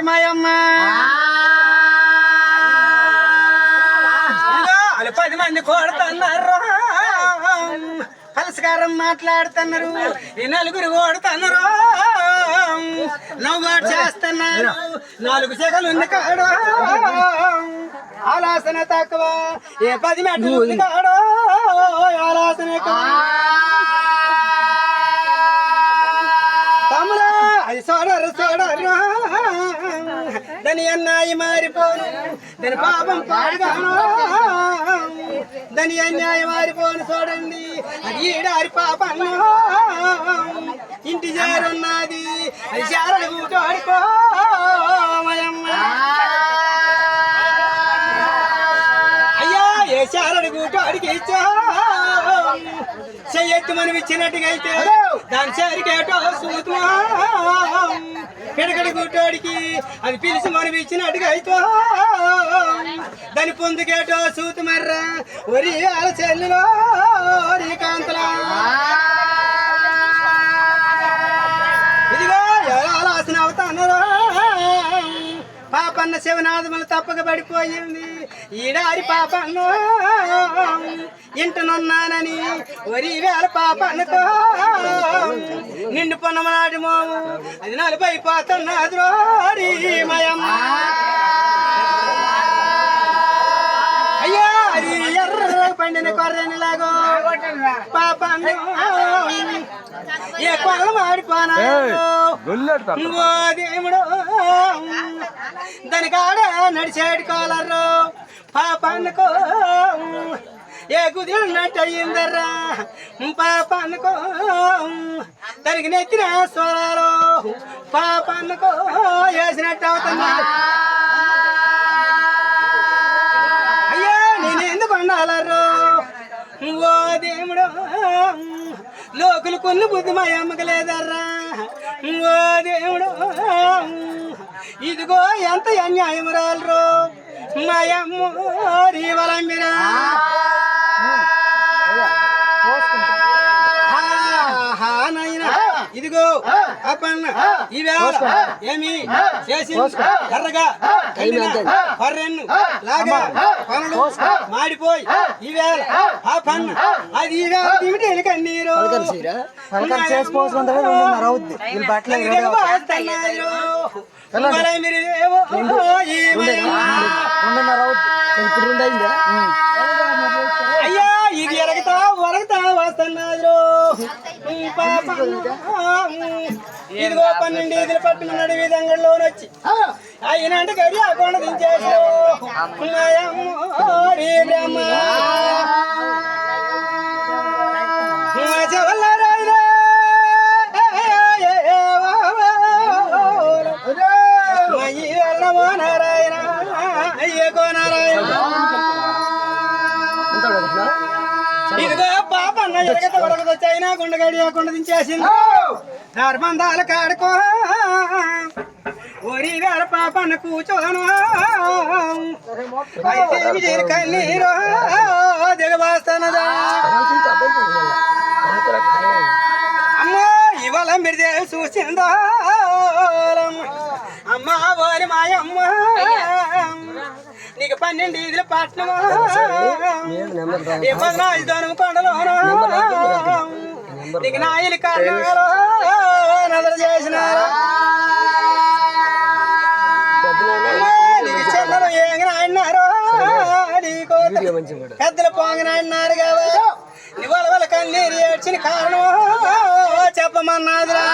మాయమ్మ 10 మంది కొడుతున్నారు కలసకారం మాట్లాడుతున్నారు ఈ 4 కొడుతున్నారు నవ్వు చేస్తున్నారు 4 సెగలు ఉంది కాడు ఆలోచన తక్కువ ఏ 10 మెట్లు ఉంది కాడు ఆలోచన తమ్ముడా అది చూడరు దాని అన్నాయి మారిపోను దాని పాపం పాడుగాను దాని అన్యాయం మారిపోను చూడండి అది ఈడారి పాపం ఇంటి చేరున్నది అది చేరడు కూటోడుకోమయమ్మ అయ్యా ఏ చేరడు కూటోడికి ఇచ్చా చెయ్యెత్తి మనం ఇచ్చినట్టుగా అయితే దాని చేరికేటో సూతుమా పిడకడి గుట్టోడికి అది పిలిచి మనం ఇచ్చినట్టుగా అయితే దాని పొందుకేటో సూతు మర్రా ఒరి వాళ్ళ చెల్లిలో కాంతలా ఇదిగో ఆలోచన అవుతాను పాపన్న శివనాథములు తప్పక పడిపోయింది ఈడారి పాపన్ను ఇంటనున్నానని వరి వేళ పాపన్నతో నిండు పొన్నమనాటి మోము అది 40 అయిపోతున్నది రోరి మయమ్మ అయ్యా అది ఎర్ర పండిన కొర్రెనిలాగో పాపన్ను ఏ కొరలు మాడిపోనా ఓ దేవుడు దాని కాడ నడిచేడు కోలరు పాపనుకో ఏ కుదిరినట్టు అయ్యిందర్రా పాపనుకో దానికి నెత్తిన స్వరాలు పాపనుకో వేసినట్టు అవుతుంది అయ్యా నేను ఎందుకు ఉండాలరు ఓ దేవుడు లోకులు కొన్ని బుద్ధి మా అమ్మకి లేదర్రా ఓ దేవుడు ఇదిగో ఎంత అన్యాయం రాలరు మా అమ్మ రీవలంబిరా ఇదిగో అప్పన్న ఈవేళ ఏమి చేసి ఎర్రగా పర్రెన్ను లాగా పనులు మాడిపోయి ఈవేళ ఆ పన్ను అది ఈవేళ తిమిటేలు కన్నీరు అయ్యా ఇది ఎరగతా వరగతా వస్తున్నారు ఇదిగో 12 ఈదులు పట్టుకున్నాడు విధంగాలోనొచ్చి అయినంటే గడి ఆ కొండ దించేసాడు బ్రహ్మ నారాయణ అయ్యకో నారాయణ ఇదిగో పాపన్న ఎరగత వరగత చైనా గుండగడి కొండ దించేసింది ధర్మందాల కాడుకో ఒరి వేళ పాపన్న కూర్చోను అయితే విజయ కన్నీరు దిగబాస్తానదా అమ్మా ఇవాళ మీరు చూసిందో అమ్మా ఓరి మాయమ్మ నీకు 12 ఈదుల పట్నమా 15 కొండలో నీకు నాయలు కారణాలు నదర చేసినారు నీకు చిన్నలు ఏగిన అన్నారు నీకు పెద్దలు పోంగిన అన్నారు కదా నీ వాళ్ళ కన్నీరు ఏడ్చిన కారణం చెప్పమన్నాదిరా